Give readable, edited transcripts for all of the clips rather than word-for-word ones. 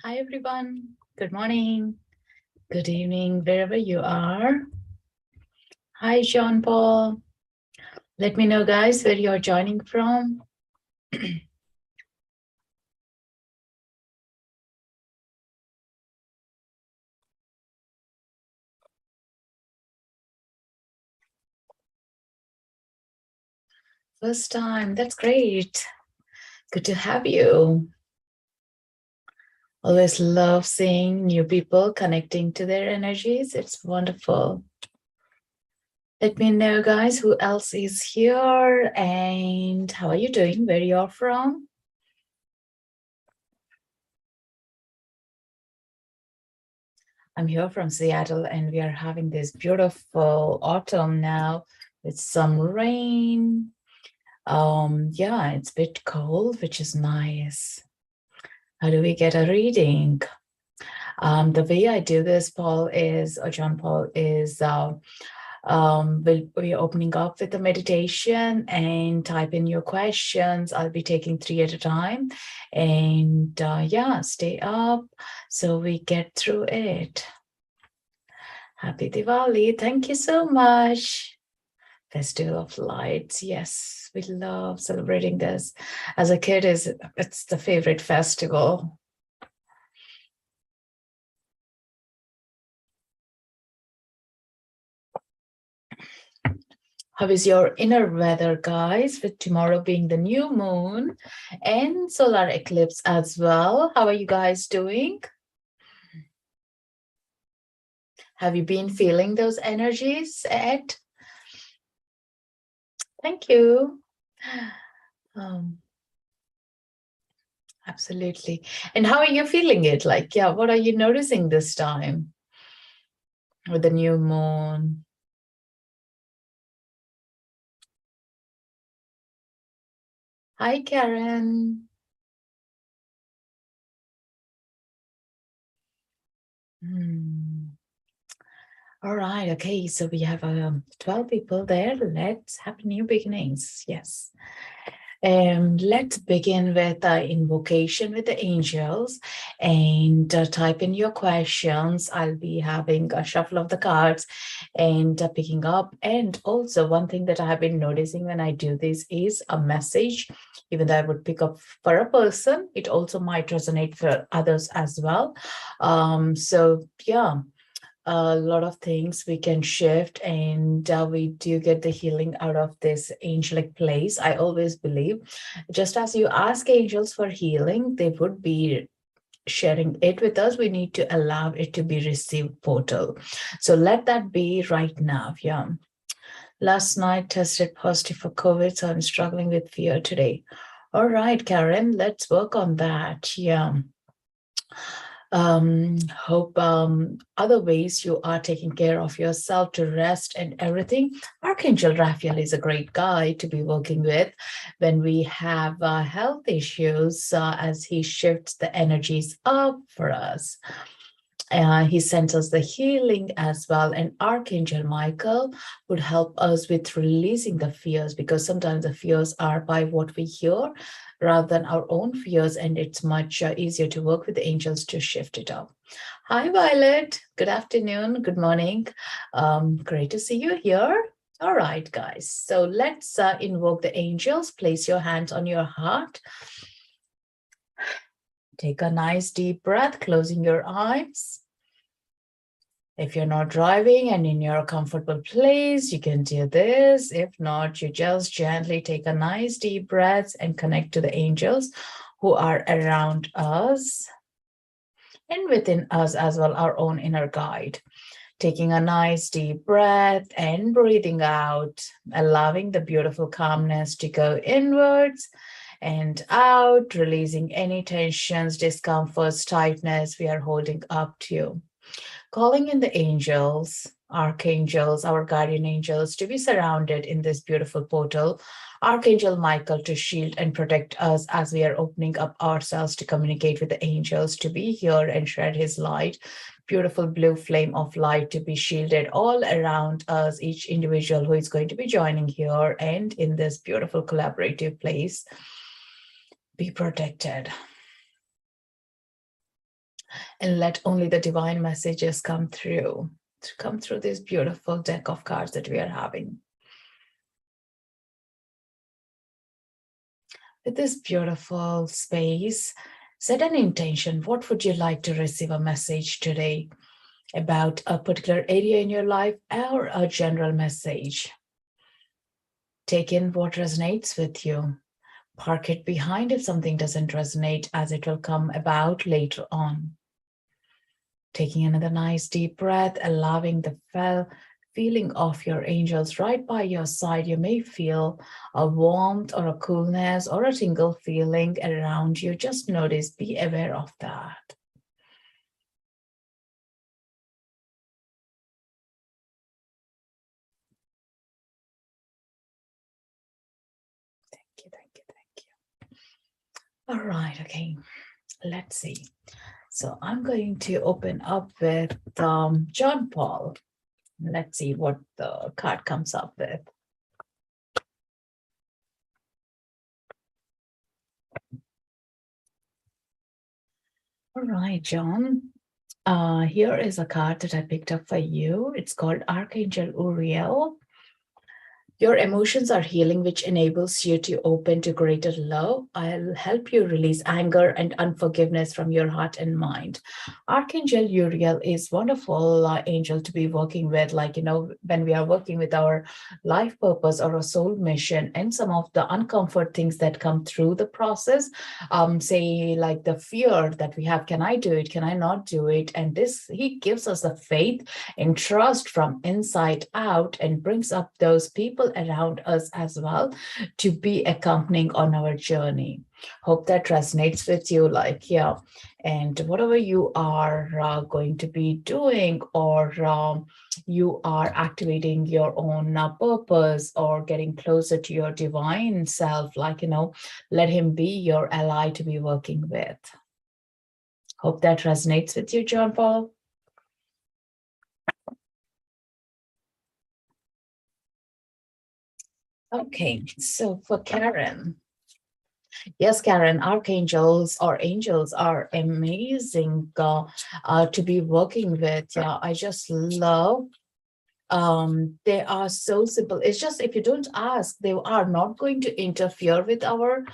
Hi, everyone. Good morning, good evening, wherever you are. Hi, Jean Paul. Let me know, guys, where you're joining from. First time. That's great. Good to have you. Always love seeing new people connecting to their energies. It's wonderful. Let me know, guys, who else is here and how are you doing? Where you're from? I'm here from Seattle and we are having this beautiful autumn now with some rain. Yeah, it's a bit cold, which is nice. How do we get a reading? The way I do this, Paul, is, or John Paul, is we're opening up with a meditation and type in your questions. I'll be taking 3 at a time. And yeah, stay up so we get through it. Happy Diwali. Thank you so much. Festival of Lights. Yes, we love celebrating this. As a kid, it's the favorite festival. How is your inner weather, guys? With tomorrow being the new moon and solar eclipse as well. How are you guys doing? Have you been feeling those energies, Ed? Thank you. Um, absolutely. And how are you feeling it? Like, yeah, what are you noticing this time with the new moon? Hi, Karen. Hmm. All right. Okay. So we have 12 people there. Let's have new beginnings. Yes. Let's begin with invocation with the angels and type in your questions. I'll be having a shuffle of the cards and picking up. And also, one thing that I have been noticing when I do this is a message. Even though I would pick up for a person, it also might resonate for others as well. So, yeah, a lot of things we can shift and we do get the healing out of this angelic place. I always believe just as you ask angels for healing, they would be sharing it with us. We need to allow it to be received portal. So let that be right now. Yeah. Last night tested positive for COVID, so I'm struggling with fear today. All right, Karen, let's work on that. Yeah. Hope other ways you are taking care of yourself to rest and everything. Archangel Raphael is a great guy to be working with when we have health issues as he shifts the energies up for us. He sends us the healing as well. And Archangel Michael would help us with releasing the fears because sometimes the fears are by what we hear rather than our own fears. And it's much easier to work with the angels to shift it up. Hi, Violet. Good afternoon. Good morning. Great to see you here. All right, guys. So let's invoke the angels. Place your hands on your heart. Take a nice deep breath, closing your eyes. If you're not driving and in your comfortable place, you can do this. If not, you just gently take a nice deep breath and connect to the angels who are around us and within us as well, our own inner guide. Taking a nice deep breath and breathing out, allowing the beautiful calmness to go inwards and out, releasing any tensions, discomforts, tightness we are holding up to you. Calling in the angels, archangels, our guardian angels to be surrounded in this beautiful portal. Archangel Michael to shield and protect us as we are opening up ourselves to communicate with the angels, to be here and shed his light. Beautiful blue flame of light to be shielded all around us, each individual who is going to be joining here and in this beautiful collaborative place. Be protected. and let only the divine messages come through this beautiful deck of cards that we are having. With this beautiful space, set an intention. What would you like to receive a message today about a particular area in your life or a general message? Take in what resonates with you. Park it behind if something doesn't resonate, as it will come about later on. Taking another nice deep breath, allowing the feeling of your angels right by your side. You may feel a warmth or a coolness or a tingle feeling around you. Just notice, be aware of that. Thank you, thank you, thank you. All right, okay, let's see. So I'm going to open up with John Paul. Let's see what the card comes up with. All right, John. Here is a card that I picked up for you. It's called Archangel Uriel. Your emotions are healing, which enables you to open to greater love. I'll help you release anger and unforgiveness from your heart and mind. Archangel Uriel is wonderful angel to be working with, like, when we are working with our life purpose or a soul mission and some of the uncomfort things that come through the process, say like the fear that we have, can I do it? Can I not do it? And he gives us the faith and trust from inside out and brings up those people around us as well to be accompanying on our journey. Hope that resonates with you, like, yeah. And whatever you are going to be doing, or you are activating your own purpose or getting closer to your divine self, like, let him be your ally to be working with. Hope that resonates with you, John Paul. Okay, so for Karen. Yes, Karen, archangels or angels are amazing to be working with. Yeah, I just love they are so simple. It's just, if you don't ask, they are not going to interfere with our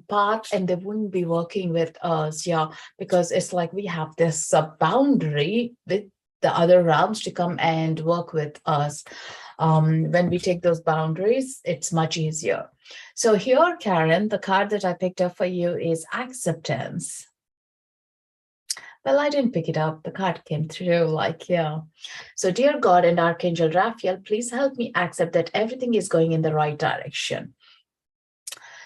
path, and they wouldn't be working with us. Yeah, because it's like we have this boundary with the other realms to come and work with us. When we take those boundaries, it's much easier. So here, Karen, the card that I picked up for you is acceptance. Well, I didn't pick it up. The card came through, like, yeah. So, dear God and Archangel Raphael, please help me accept that everything is going in the right direction.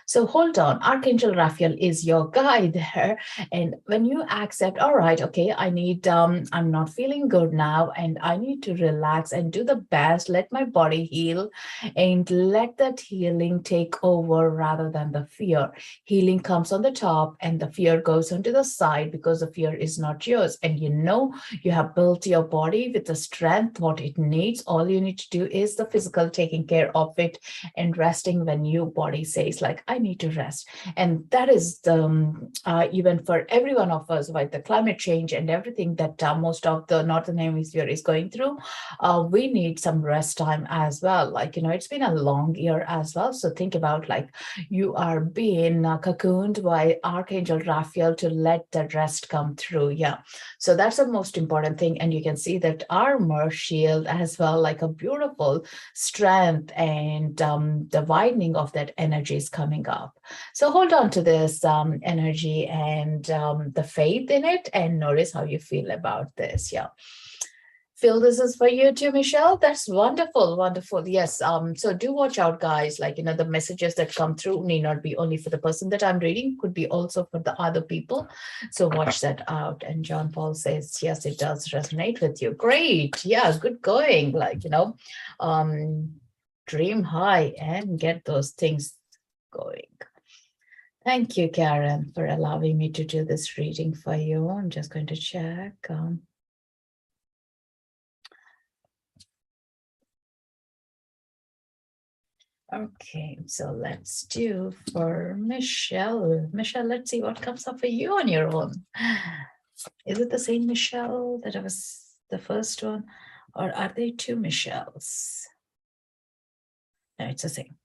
So hold on, Archangel Raphael is your guide there. And when you accept, all right, okay, I'm not feeling good now, and I need to relax and do the best, let my body heal, and let that healing take over rather than the fear. Healing comes on the top and the fear goes onto the side, because the fear is not yours. And you have built your body with the strength, what it needs. All you need to do is the physical taking care of it and resting when your body says, like, I need to rest. And that is even for every one of us, like the climate change and everything that most of the northern hemisphere is going through. We need some rest time as well. Like, it's been a long year as well. So think about, like, you are being cocooned by Archangel Raphael to let the rest come through. Yeah. So that's the most important thing. And you can see that armor shield as well, like a beautiful strength, and the widening of that energy is coming up. So hold on to this energy and the faith in it, and notice how you feel about this. Yeah. Phil, this is for you too, Michelle. That's wonderful, wonderful. Yes. So do watch out, guys. Like, the messages that come through need not be only for the person that I'm reading, could be also for the other people. So watch that out. And John Paul says, yes, it does resonate with you. Great. Yeah, good going. Like, dream high and get those things going. Thank you, Karen, for allowing me to do this reading for you. I'm just going to check. Okay, so let's do for Michelle. Michelle, let's see what comes up for you on your own. Is it the same Michelle that I was the first one? Or are they two Michelles? No, it's the same.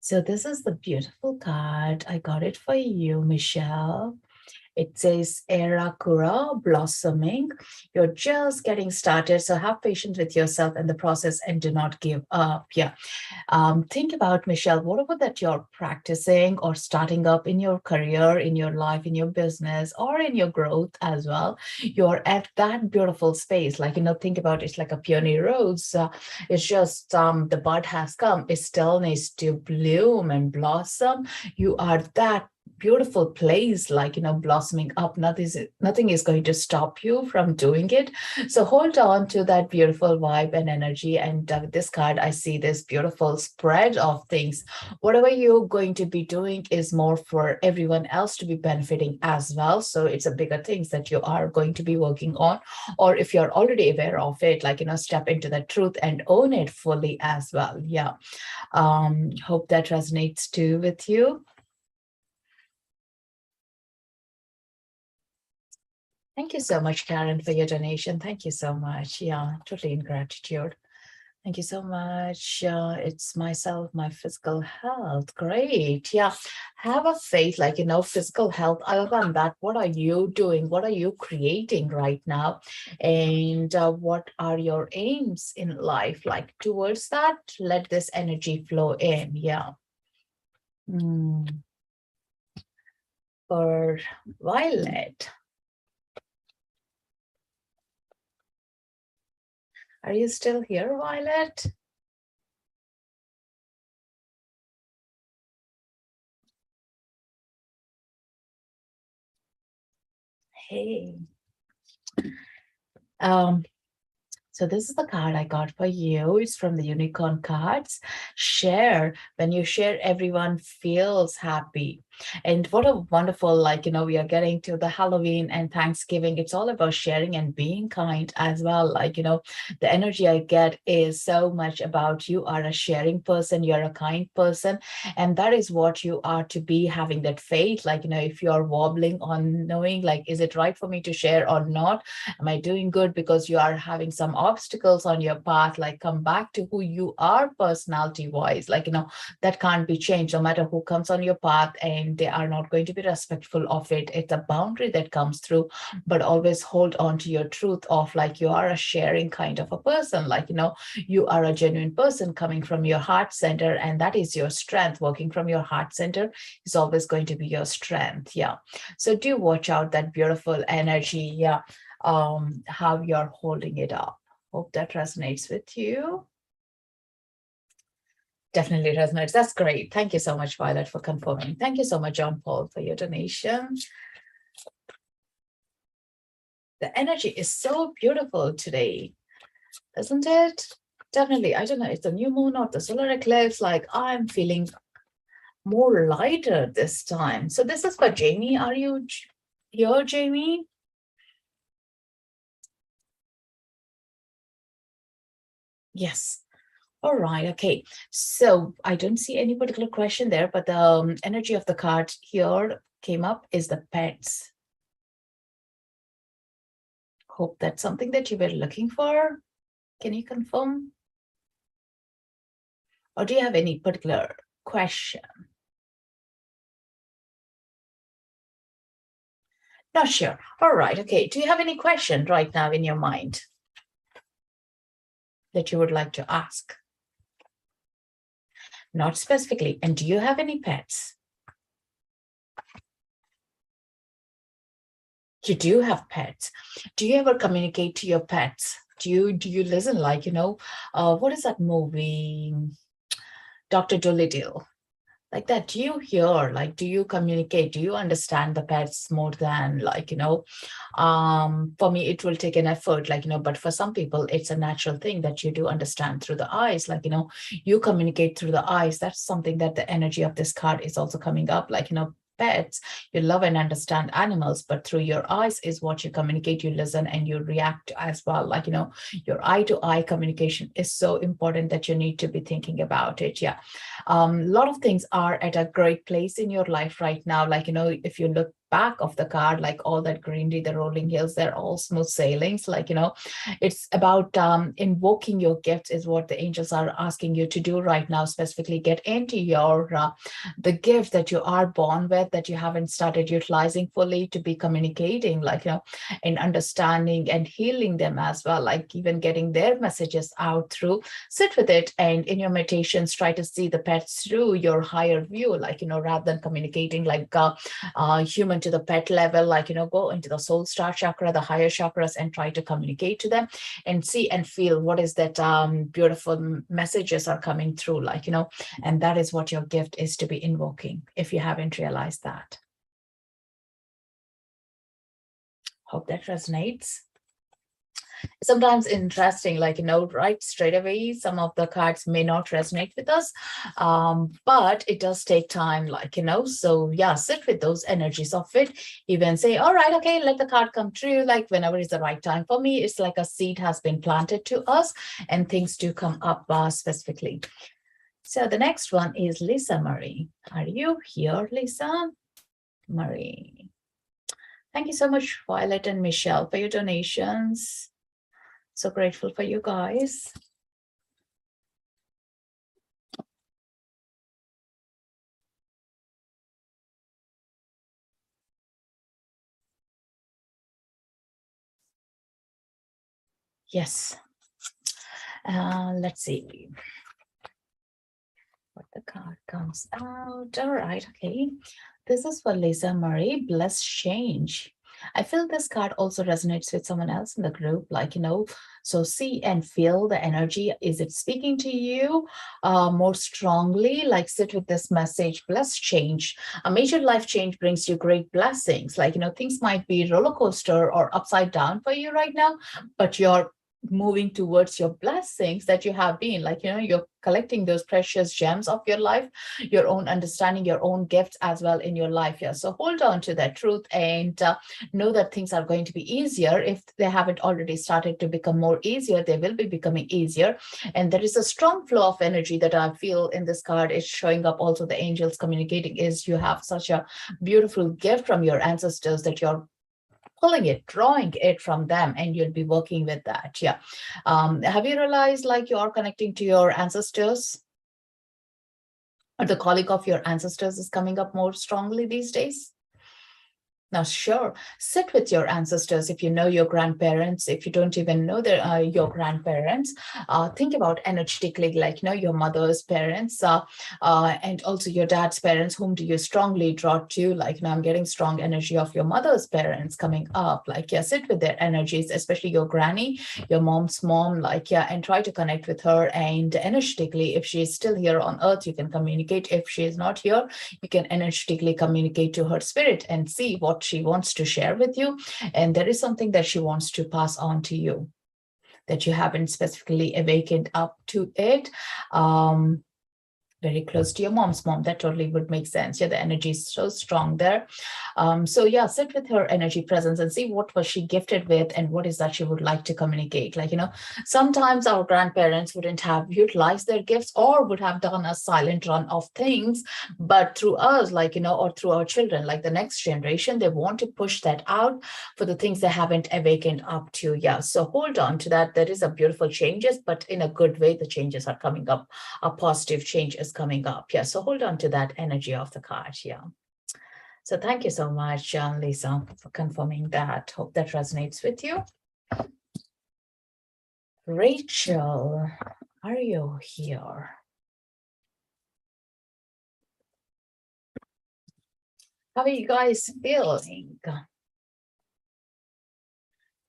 So this is the beautiful card. I got it for you, Michelle. It says Erakura blossoming. You're just getting started. So have patience with yourself and the process and do not give up. Yeah. Think about, Michelle, whatever that you're practicing or starting up in your career, in your life, in your business, or in your growth as well. You're at that beautiful space. Like, think about it's like a peony rose. It's just the bud has come. It still needs to bloom and blossom. You are that beautiful place, like blossoming up. Nothing is going to stop you from doing it. So hold on to that beautiful vibe and energy. And with this card, I see this beautiful spread of things. Whatever you're going to be doing is more for everyone else to be benefiting as well. So it's a bigger things that you are going to be working on. Or if you're already aware of it, like, step into the truth and own it fully as well. Yeah. Hope that resonates too with you. Thank you so much, Karen, for your donation. Thank you so much. Yeah, totally in gratitude. Thank you so much. It's myself, my physical health. Great. Yeah. Have a faith, like, physical health. Other than that, what are you doing? What are you creating right now? And what are your aims in life? Like, towards that, let this energy flow in. Yeah. For Violet. Are you still here, Violet? Hey. So this is the card I got for you. It's from the Unicorn Cards. Share. When you share, everyone feels happy. And what a wonderful, like, we are getting to the Halloween and Thanksgiving. It's all about sharing and being kind as well. Like, the energy I get is so much about you are a sharing person, you're a kind person. And that is what you are to be, having that faith. Like, if you're wobbling on knowing, like, is it right for me to share or not? Am I doing good? Because you are having some obstacles on your path, like, come back to who you are personality wise. Like, that can't be changed no matter who comes on your path, and they are not going to be respectful of it. It's a boundary that comes through, but always hold on to your truth of, like, you are a sharing kind of a person. Like, you are a genuine person coming from your heart center, and that is your strength. Working from your heart center is always going to be your strength. Yeah. So do watch out that beautiful energy. Yeah. How you're holding it up. Hope that resonates with you. Definitely resonates. That's great. Thank you so much, Violet, for confirming. Thank you so much, John Paul, for your donation. The energy is so beautiful today, isn't it? Definitely. I don't know, it's the new moon or the solar eclipse. Like, I'm feeling more lighter this time. So this is for Jamie. Are you here, Jamie? Yes. All right. Okay. So I don't see any particular question there, but the energy of the card here came up is the pets. Hope that's something that you were looking for. Can you confirm? Or do you have any particular question? Not sure. All right. Okay. Do you have any question right now in your mind that you would like to ask? Not specifically. And do you have any pets? You do have pets. Do you ever communicate to your pets? Do you listen, like, what is that movie? Dr. Dolittle. Like that, do you hear, like, do you communicate? Do you understand the pets more than, like, for me, it will take an effort, like, but for some people, it's a natural thing that you do understand through the eyes. Like, you communicate through the eyes. That's something that the energy of this card is also coming up. Like, pets. You love and understand animals, but through your eyes is what you communicate, you listen, and you react as well. Like, your eye-to-eye communication is so important that you need to be thinking about it. Yeah. A lot of things are at a great place in your life right now. Like, if you look back of the card, like all that greenery, the rolling hills, they're all smooth sailings. Like, it's about invoking your gifts is what the angels are asking you to do right now. Specifically, get into your the gift that you are born with, that you haven't started utilizing fully, to be communicating, like, and understanding and healing them as well, like even getting their messages out through. Sit with it, and in your meditations, try to see the pets through your higher view, like, rather than communicating like human to the pet level, like, go into the soul star chakra, the higher chakras, and try to communicate to them and see and feel what is that beautiful messages are coming through, like, and that is what your gift is to be invoking, if you haven't realized that. Hope that resonates. Sometimes interesting, like, right straight away, some of the cards may not resonate with us, but it does take time, like, so yeah, sit with those energies of it, even say, all right, okay, let the card come true, like whenever is the right time. For me, it's like a seed has been planted to us and things do come up specifically. So the next one is Lisa Marie. Are you here, Lisa Marie? Thank you so much, Violet and Michelle, for your donations. So grateful for you guys. Yes. Let's see what the card comes out. All right. Okay. This is for Lisa Marie. Bless change. I feel this card also resonates with someone else in the group, like, so see and feel the energy. Is it speaking to you more strongly? Like, sit with this message, bless change. A major life change brings you great blessings. Like, things might be roller coaster or upside down for you right now, but you're moving towards your blessings that you have been, like, you're collecting those precious gems of your life, your own understanding, your own gifts as well in your life. Yeah, so hold on to that truth and know that things are going to be easier. If they haven't already started to become more easier, they will be becoming easier. And there is a strong flow of energy that I feel in this card. It's showing up also, the angels communicating, is you have such a beautiful gift from your ancestors that you're pulling it, drawing it from them, and you'll be working with that. Yeah. Have you realized, like, you are connecting to your ancestors, or the calling of your ancestors is coming up more strongly these days? Now, sure, sit with your ancestors. If you know your grandparents, if you don't even know your grandparents, think about energetically, like, your mother's parents, and also your dad's parents. Whom do you strongly draw to? Like, I'm getting strong energy of your mother's parents coming up. Like, yeah, sit with their energies, especially your granny, your mom's mom, like, yeah, and try to connect with her. And energetically, if she's still here on earth, you can communicate. If she is not here, you can energetically communicate to her spirit and see what she wants to share with you. And there is something that she wants to pass on to you that you haven't specifically awakened up to it. Very close to your mom's mom. That totally would make sense. Yeah, the energy is so strong there. So yeah, sit with her energy presence and see what was she gifted with and what is that she would like to communicate. Like, sometimes our grandparents wouldn't have utilized their gifts or would have done a silent run of things, but through us, like, or through our children, like the next generation, they want to push that out for the things they haven't awakened up to. Yeah, so hold on to that. There is a beautiful changes, but in a good way, the changes are coming up. A positive change is coming up. Yeah, so hold on to that energy of the card. Yeah. So thank you so much, Lisa, for confirming that. Hope that resonates with you. Rachel, are you here? How are you guys feeling?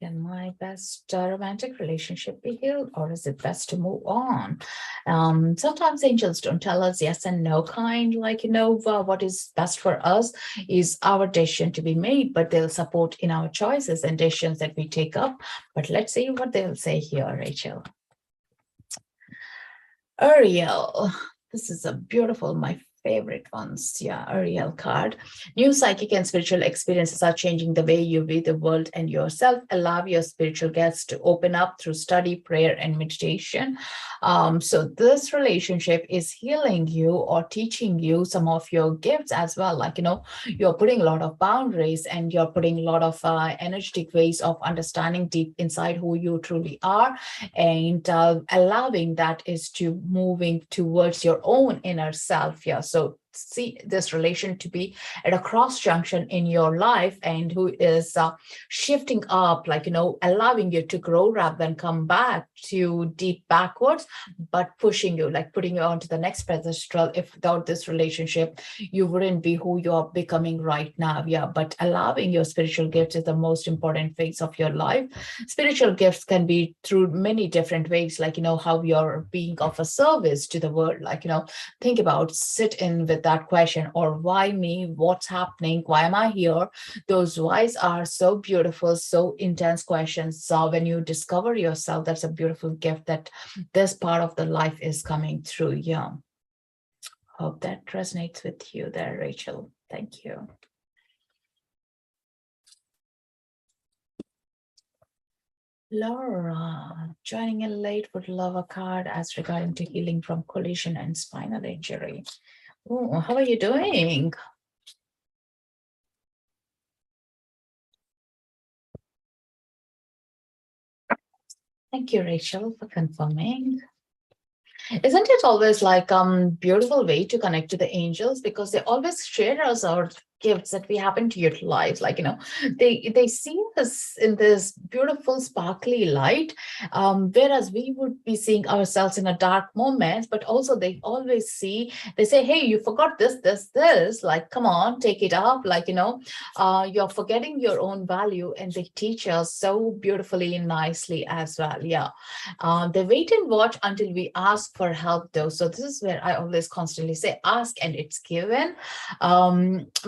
Can my best romantic relationship be healed, or is it best to move on? Sometimes angels don't tell us yes and no kind, like, what is best for us is our decision to be made, but they'll support in our choices and decisions that we take up. But let's see what they'll say here, Rachel. Ariel, this is a beautiful, my favorite ones. Yeah, Ariel card. New psychic and spiritual experiences are changing the way you view the world and yourself. Allow your spiritual gifts to open up through study, prayer, and meditation. So this relationship is healing you or teaching you some of your gifts as well. Like, you're putting a lot of boundaries and you're putting a lot of energetic ways of understanding deep inside who you truly are, and allowing that is to moving towards your own inner self. Yeah, so see this relation to be at a cross junction in your life, and who is shifting up, like, allowing you to grow rather than come back to deep backwards, but pushing you, like putting you onto the next pedestal. If without this relationship, you wouldn't be who you are becoming right now. Yeah, but allowing your spiritual gifts is the most important phase of your life. Spiritual gifts can be through many different ways, like, how you're being of a service to the world. Like, think about, sit in with that question, or why me, what's happening, why am I here? Those whys are so beautiful, so intense questions. So when you discover yourself, that's a beautiful gift that this part of the life is coming through. Yeah, hope that resonates with you there, Rachel. Thank you. Laura, joining in late, would love a card as regarding to healing from collision and spinal injury. Oh, how are you doing? Thank you, Rachel, for confirming. Isn't it always like beautiful way to connect to the angels, because they always share us our gifts that we happen to utilize. Like, they see us in this beautiful sparkly light, whereas we would be seeing ourselves in a dark moment. But also they always see, they say, hey, you forgot this, like, come on, take it up. Like, you're forgetting your own value, and they teach us so beautifully and nicely as well. Yeah. They wait and watch until we ask for help, though. So this is where I always constantly say, ask and it's given.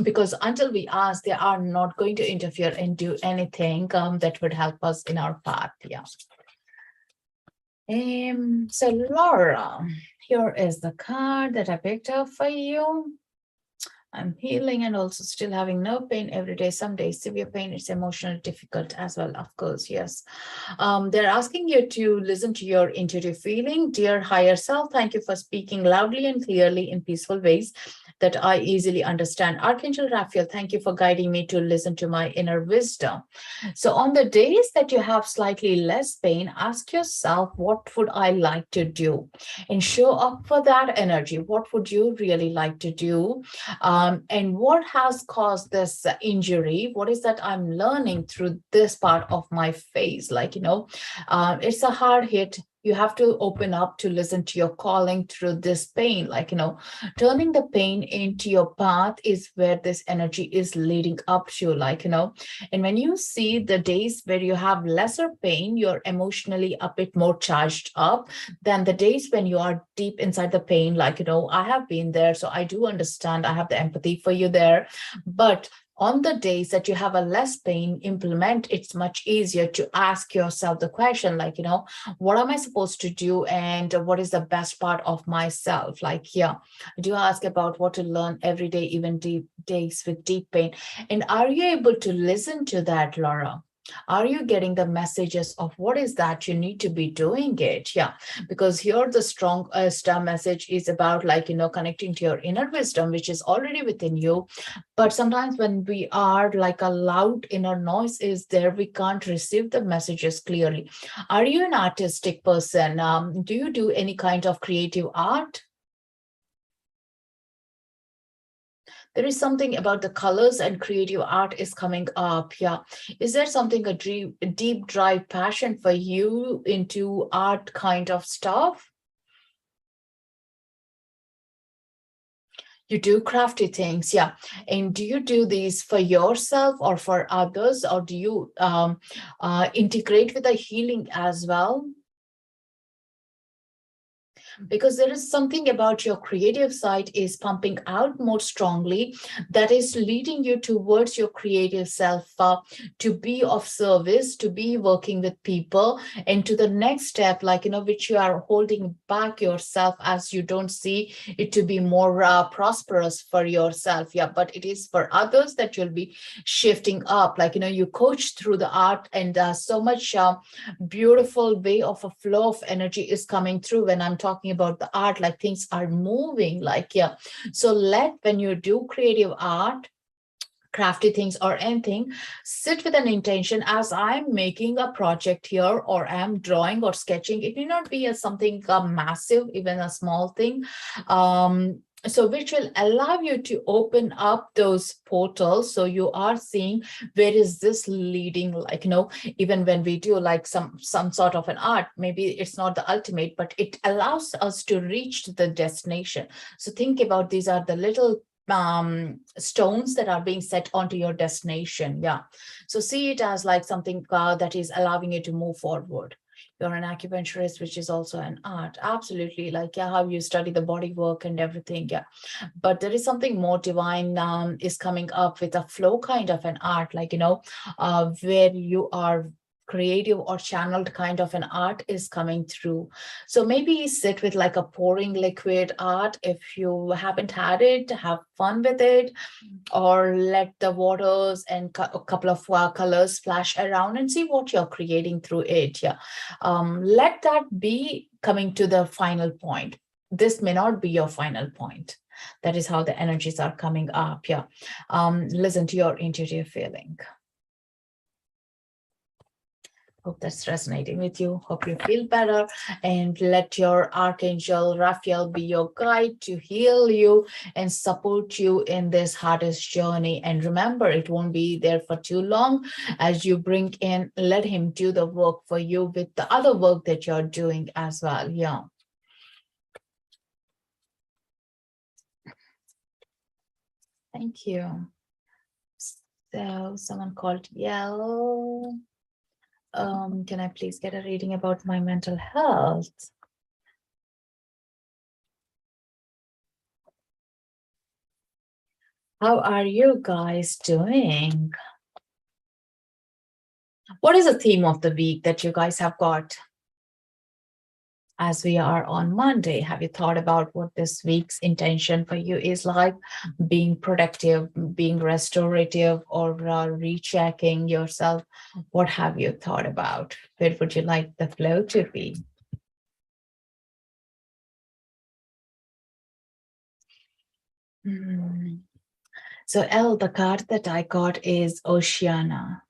Because until we ask, they are not going to interfere and do anything that would help us in our path. Yeah. So Laura, here is the card that I picked up for you. I'm healing and also still having no pain every day. Some days severe pain. It's emotionally difficult as well, of course. Yes. They're asking you to listen to your intuitive feeling. Dear higher self, thank you for speaking loudly and clearly in peaceful ways that I easily understand. Archangel Raphael, thank you for guiding me to listen to my inner wisdom. So on the days that you have slightly less pain, ask yourself, what would I like to do? And show up for that energy. What would you really like to do? And what has caused this injury? What is that I'm learning through this part of my phase? Like, it's a hard hit. You have to open up to listen to your calling through this pain. Like, turning the pain into your path is where this energy is leading up to. Like, and when you see the days where you have lesser pain, you're emotionally a bit more charged up than the days when you are deep inside the pain. Like, I have been there, so I do understand. I have the empathy for you there. But on the days that you have a less pain implement, it's much easier to ask yourself the question, like, what am I supposed to do, and what is the best part of myself? Like, yeah, do ask about what to learn every day, even deep days with deep pain. And are you able to listen to that, Laura? Are you getting the messages of what is that you need to be doing it? Yeah, because here the strong star message is about, like, connecting to your inner wisdom, which is already within you. But sometimes when we are like a loud inner noise is there, we can't receive the messages clearly. Are you an artistic person? Do you do any kind of creative art? There is something about the colors and creative art is coming up. Yeah. Is there something, a deep drive passion for you into art kind of stuff? You do crafty things, yeah. And do you do these for yourself or for others, or do you integrate with the healing as well? because there is something about your creative side is pumping out more strongly, that is leading you towards your creative self, to be of service, to be working with people, and to the next step, like, which you are holding back yourself as you don't see it to be more prosperous for yourself. Yeah, but it is for others that you'll be shifting up. Like, you coach through the art, and so much beautiful way of a flow of energy is coming through when I'm talking about the art. Like, things are moving, like, yeah. So when you do creative art, crafty things or anything, sit with an intention. As I'm making a project here, or I'm drawing or sketching, it may not be something massive, even a small thing, so which will allow you to open up those portals. So you are seeing where is this leading, like, even when we do like some sort of an art, maybe it's not the ultimate, but it allows us to reach to the destination. So think about, these are the little stones that are being set onto your destination. Yeah. So see it as like something that is allowing you to move forward. You're an acupuncturist, which is also an art. Absolutely. Like, yeah, how you study the body work and everything. Yeah. But there is something more divine is coming up with a flow kind of an art, like, where you are creative or channeled kind of an art is coming through. So maybe sit with like a pouring liquid art. If you haven't had it, have fun with it, or let the waters and a couple of colors splash around and see what you're creating through it. Yeah. Let that be coming to the final point. This may not be your final point. That is how the energies are coming up. Yeah. Listen to your intuitive feeling. Hope that's resonating with you. Hope you feel better, and let your Archangel Raphael be your guide to heal you and support you in this hardest journey. And remember, it won't be there for too long. As you bring in, let him do the work for you with the other work that you're doing as well. Yeah. Thank you. So someone called Yell. Can I please get a reading about my mental health? How are you guys doing? What is the theme of the week that you guys have got? As we are on Monday, have you thought about what this week's intention for you is like? Being productive, being restorative, or rechecking yourself? What have you thought about? Where would you like the flow to be? So, Elle, the card that I got is Oceana.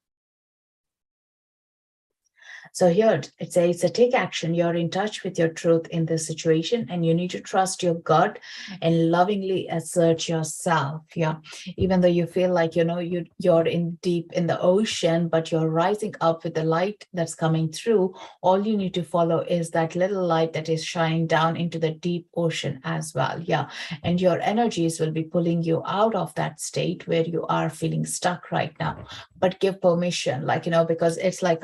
So here it says, so take action. You're in touch with your truth in this situation, and you need to trust your gut and lovingly assert yourself. Yeah. Even though you feel like, you're in deep in the ocean, but you're rising up with the light that's coming through. All you need to follow is that little light that is shining down into the deep ocean as well. Yeah. And your energies will be pulling you out of that state where you are feeling stuck right now. But give permission, like, because it's like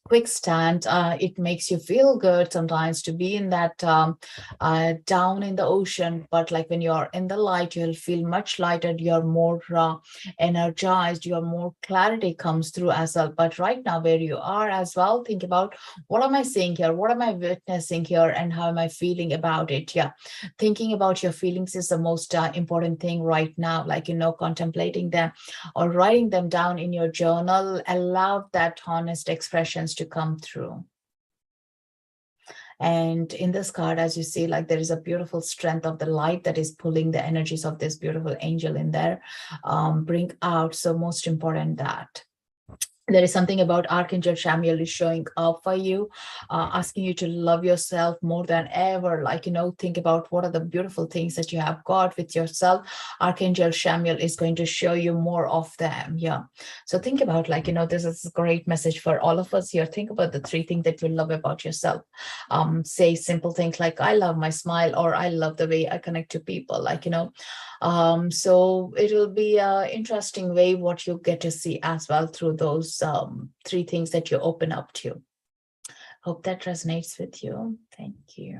quick stand. It makes you feel good sometimes to be in that down in the ocean, but like when you're in the light, you'll feel much lighter. You're more energized. Your more clarity comes through as well. But right now, where you are as well, think about, what am I seeing here? What am I witnessing here? And how am I feeling about it? Yeah, thinking about your feelings is the most important thing right now. Like, contemplating them or writing them down in your journal. Allow that honest expressions to come through. And in this card, as you see, like, there is a beautiful strength of the light that is pulling the energies of this beautiful angel in there. Bring out, so most important, that there is something about Archangel Chamuel is showing up for you, asking you to love yourself more than ever. Like, think about what are the beautiful things that you have got with yourself. Archangel Chamuel is going to show you more of them. Yeah. So think about, like, this is a great message for all of us here. Think about the 3 things that you love about yourself. Say simple things like, I love my smile, or I love the way I connect to people. Like, so it will be an interesting way what you get to see as well through those 3 things that you open up to. Hope that resonates with you. Thank you.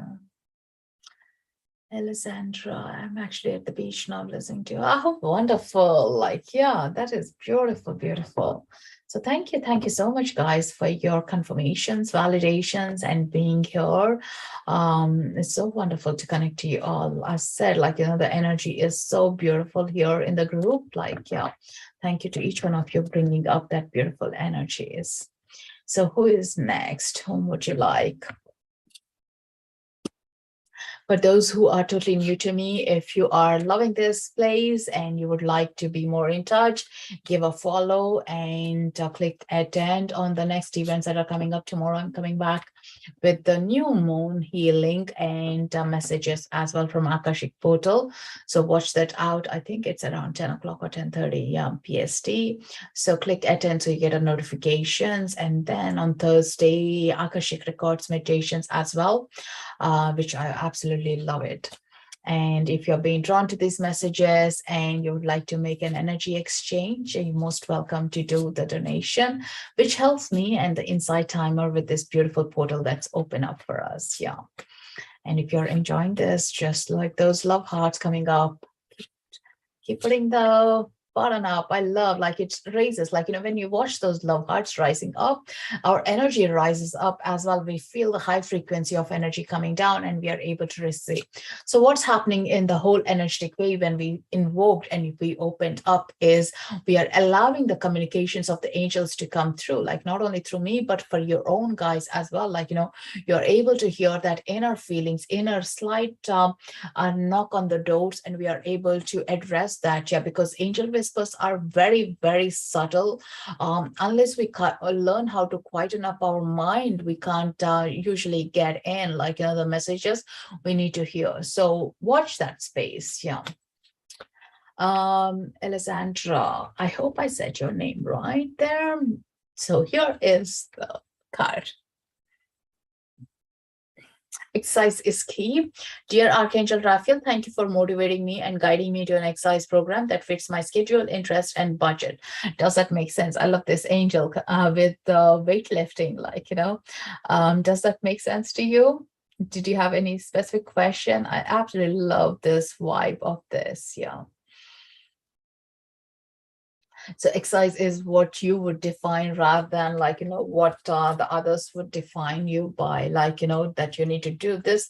Alessandra, I'm actually at the beach now listening to you. Oh, wonderful. Like, yeah, that is beautiful, beautiful. So thank you so much, guys, for your confirmations, validations, and being here. It's so wonderful to connect to you all. I said, like, the energy is so beautiful here in the group. Like, yeah, thank you to each one of you bringing up that beautiful energies. So who is next? Whom would you like? For those who are totally new to me, if you are loving this place and you would like to be more in touch, give a follow and click attend on the next events that are coming up tomorrow. I'm coming back with the new moon healing and messages as well from Akashic Portal. So watch that out. I think it's around 10 o'clock or 10:30 PST. So click attend so you get a notifications. And then on Thursday, Akashic records meditations as well, which I absolutely love it. And if you're being drawn to these messages and you would like to make an energy exchange, you're most welcome to do the donation, which helps me and the Insight Timer with this beautiful portal that's open up for us. Yeah. And if you're enjoying this, just like those love hearts coming up, keep putting the button up. I love, like, it raises, like, when you watch those love hearts rising up, our energy rises up as well. We feel the high frequency of energy coming down and we are able to receive. So what's happening in the whole energetic way when we invoked and we opened up is we are allowing the communications of the angels to come through, like not only through me, but for your own guys as well. Like, you're able to hear that inner feelings, inner slight knock on the doors, and we are able to address that. Yeah, because angel whispers are very, very subtle. Unless we learn how to quieten up our mind, we can't usually get in, like, the messages we need to hear. So watch that space. Yeah. Alessandra, I hope I said your name right there. So here is the card. Exercise is key. Dear Archangel Raphael, thank you for motivating me and guiding me to an exercise program that fits my schedule, interest, and budget. Does that make sense? I love this angel with the weightlifting, like, does that make sense to you? Did you have any specific question? I absolutely love this vibe of this. Yeah. So exercise is what you would define rather than, like, what the others would define you by, like, that you need to do this.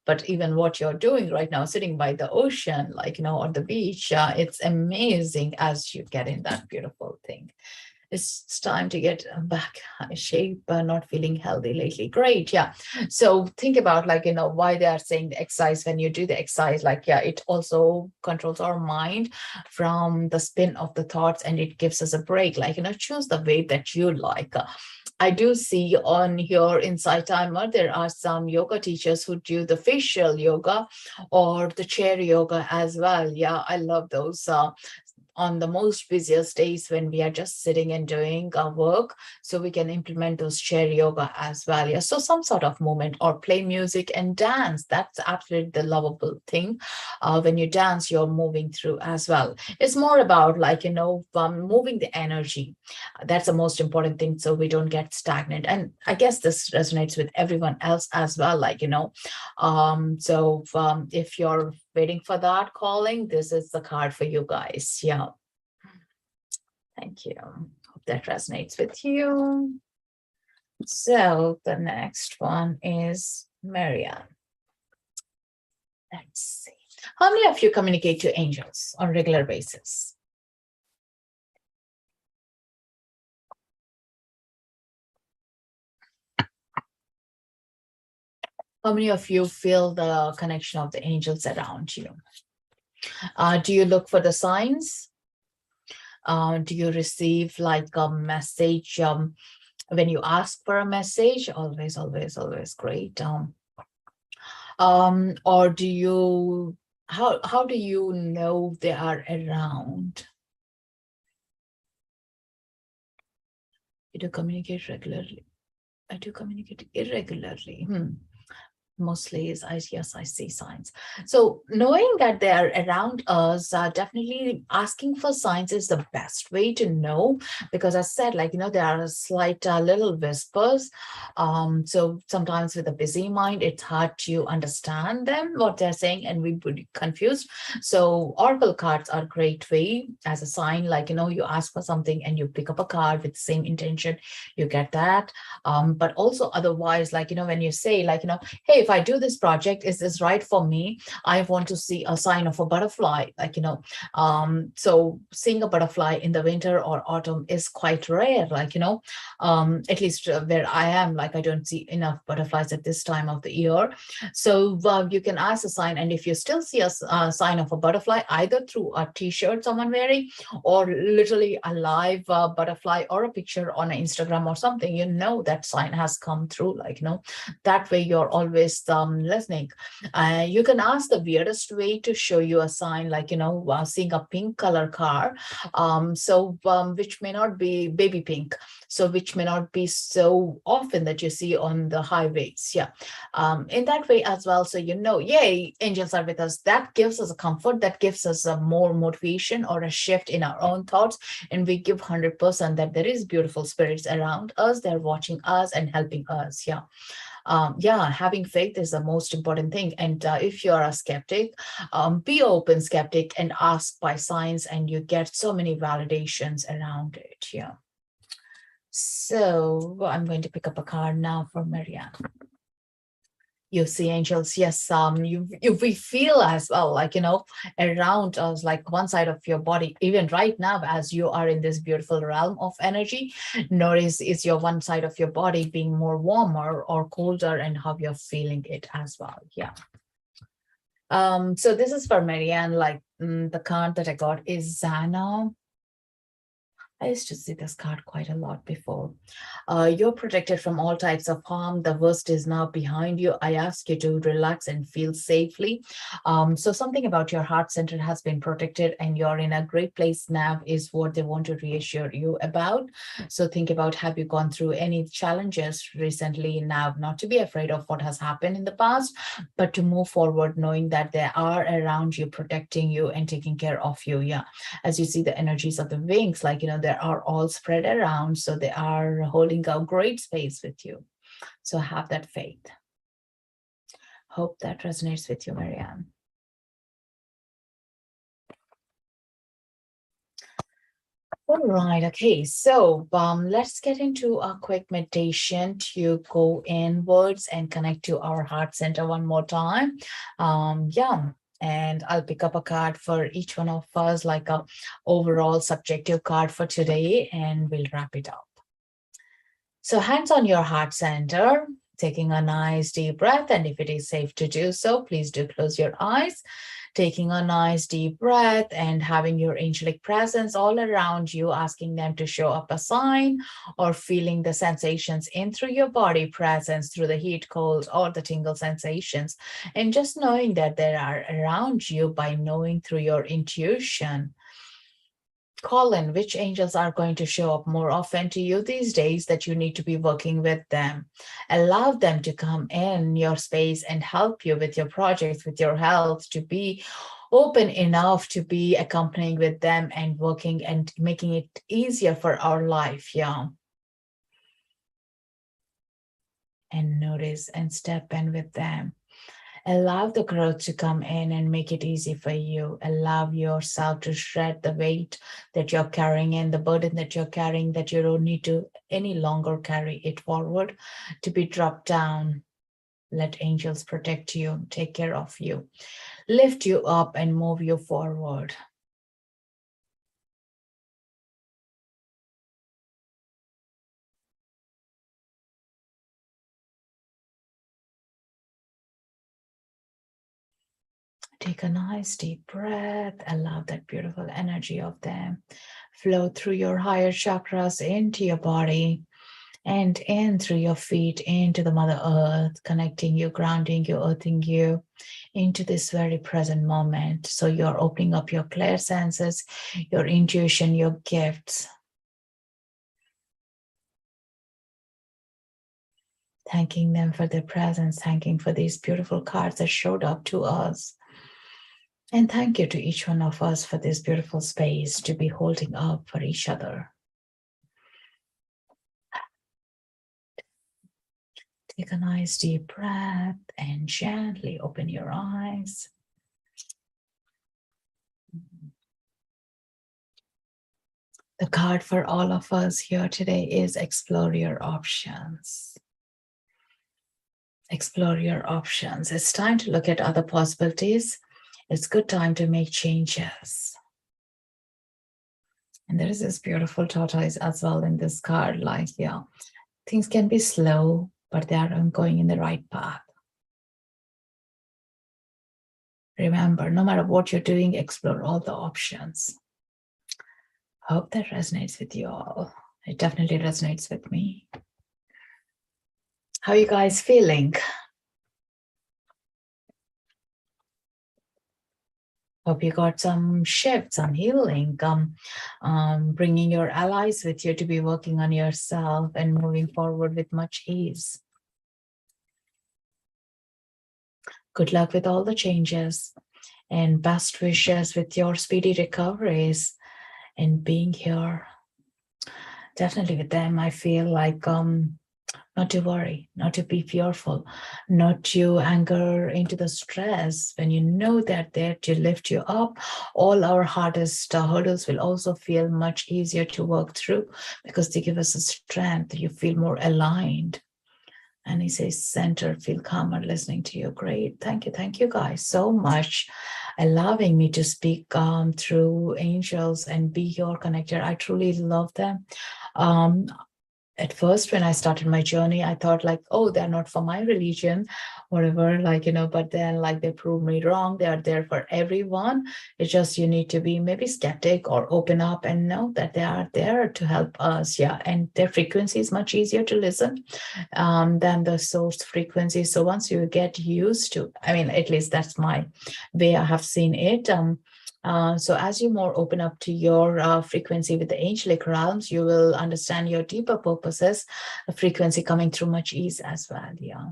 But even what you're doing right now, sitting by the ocean, like, on the beach, it's amazing as you get in that beautiful thing. It's time to get back in shape, not feeling healthy lately. Great. Yeah. So think about, like, why they are saying the exercise. When you do the exercise, like, yeah, it also controls our mind from the spin of the thoughts and it gives us a break. Like, choose the way that you like. I do see on your Insight Timer, there are some yoga teachers who do the facial yoga or the chair yoga as well. Yeah, I love those. On the most busiest days when we are just sitting and doing our work, so we can implement those chair yoga as well. Yeah, so some sort of movement or play music and dance. That's absolutely the lovable thing. When you dance, you're moving through as well. It's more about, like, moving the energy. That's the most important thing, so we don't get stagnant. And I guess this resonates with everyone else as well. Like, if you're waiting for that calling, this is the card for you guys. Yeah. Thank you. Hope that resonates with you. So the next one is Marianne. Let's see. How many of you communicate to angels on a regular basis? How many of you feel the connection of the angels around you? Do you look for the signs? Do you receive, like, a message when you ask for a message? Always, always, always great. Or do you, how do you know they are around? You do communicate regularly. I do communicate irregularly. mostly is, yes, I see signs. So knowing that they are around us, definitely asking for signs is the best way to know, because I said, like, there are slight little whispers. So sometimes with a busy mind, it's hard to understand them, what they're saying, and we would be confused. So oracle cards are a great way as a sign, like, you ask for something and you pick up a card with the same intention, you get that. But also otherwise, like, when you say, like, hey, if I do this project, is this right for me? I want to see a sign of a butterfly, like, so seeing a butterfly in the winter or autumn is quite rare, like, at least where I am, like, I don't see enough butterflies at this time of the year. So you can ask a sign, and if you still see a sign of a butterfly, either through a t-shirt someone wearing, or literally a live butterfly, or a picture on Instagram or something, that sign has come through, like, that way you're always listening. You can ask the weirdest way to show you a sign, like, seeing a pink color car, which may not be baby pink, so which may not be so often that you see on the highways. Yeah. In that way as well. So, yay, angels are with us. That gives us a comfort, that gives us a more motivation or a shift in our own thoughts. And we give 100% that there is beautiful spirits around us. They're watching us and helping us. Yeah. Having faith is the most important thing. And if you're a skeptic, be open skeptic and ask by signs, and you get so many validations around it. Yeah. So I'm going to pick up a card now for Marianne. You see angels, yes. We feel as well, like, around us, like one side of your body, even right now, as you are in this beautiful realm of energy. Notice, is your one side of your body being more warmer or colder, and how you're feeling it as well. Yeah. So this is for Marianne, like, the card that I got is Zana. I used to see this card quite a lot before. You're protected from all types of harm. The worst is now behind you. I ask you to relax and feel safely. So something about your heart center has been protected, and you're in a great place now is what they want to reassure you about. So think about, have you gone through any challenges recently? Now, not to be afraid of what has happened in the past, but to move forward knowing that they are around you, protecting you and taking care of you. Yeah. As you see the energies of the wings, like, they are all spread around, so they are holding a great space with you. So have that faith. Hope that resonates with you, Marianne. All right, okay, so let's get into a quick meditation to go inwards and connect to our heart center one more time. And I'll pick up a card for each one of us, like a overall subjective card for today, and we'll wrap it up. So hands on your heart center, taking a nice deep breath. And if it is safe to do so, please do close your eyes. Taking a nice deep breath and having your angelic presence all around you, asking them to show up a sign, or feeling the sensations in through your body presence, through the heat, cold, or the tingle sensations. And just knowing that they are around you by knowing through your intuition. Call in which angels are going to show up more often to you these days that you need to be working with them. Allow them to come in your space and help you with your projects, with your health, to be open enough to be accompanying with them and working and making it easier for our life. Yeah. And notice and step in with them. Allow the growth to come in and make it easy for you. Allow yourself to shred the weight that you're carrying and the burden that you're carrying, that you don't need to any longer carry it forward, to be dropped down. Let angels protect you, take care of you, lift you up and move you forward. Take a nice deep breath. Allow that beautiful energy of them flow through your higher chakras into your body and in through your feet into the Mother Earth, connecting you, grounding you, earthing you into this very present moment. So you're opening up your clear senses, your intuition, your gifts. thanking them for their presence, thanking for these beautiful cards that showed up to us. And thank you to each one of us for this beautiful space to be holding up for each other. Take a nice deep breath and gently open your eyes. The card for all of us here today is explore your options. Explore your options. It's time to look at other possibilities. It's good time to make changes. And there is this beautiful tortoise as well in this card, like, yeah, things can be slow, but they are going in the right path. Remember, no matter what you're doing, explore all the options. Hope that resonates with you all. It definitely resonates with me. How are you guys feeling? Hope you got some shift, some healing, bringing your allies with you to be working on yourself and moving forward with much ease. Good luck with all the changes and best wishes with your speedy recoveries and being here. Definitely with them, I feel like not to worry, not to be fearful, not to anger into the stress. When you know that they're to lift you up, all our hardest hurdles will also feel much easier to work through because they give us a strength. You feel more aligned. And he says, center, feel calmer listening to you. Great. Thank you guys so much allowing me to speak through angels and be your connector. I truly love them. At first, when I started my journey, I thought like, oh, they're not for my religion, whatever, like, but then like they proved me wrong. They are there for everyone. It's just you need to be maybe skeptic or open up and know that they are there to help us. Yeah. And their frequency is much easier to listen than the source frequency. So once you get used to, I mean, at least that's my way I have seen it. So as you more open up to your frequency with the angelic realms, you will understand your deeper purposes, the frequency coming through much ease as well. Yeah.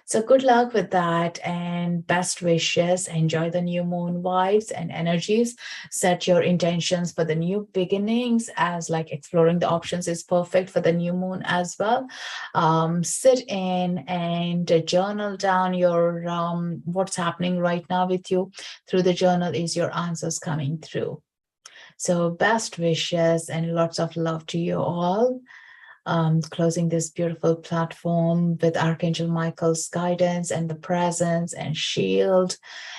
So good luck with that and best wishes. Enjoy the new moon vibes and energies. Set your intentions for the new beginnings, as like exploring the options is perfect for the new moon as well. Sit in and journal down your what's happening right now with you. Through the journal is your answers coming through. So best wishes and lots of love to you all. Closing this beautiful platform with Archangel Michael's guidance and the presence and shield.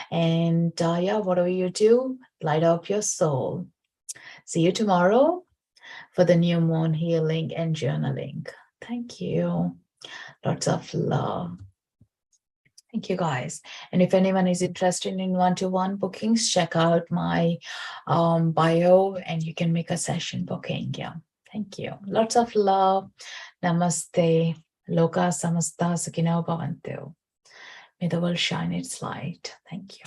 And yeah, whatever you do, light up your soul. See you tomorrow for the new moon healing and journaling. Thank you. Lots of love. Thank you, guys. And if anyone is interested in one-to-one bookings, check out my bio and you can make a session booking. Yeah. Thank you. Lots of love. Namaste. Loka samasta sukhino bhavantu. May the world shine its light. Thank you.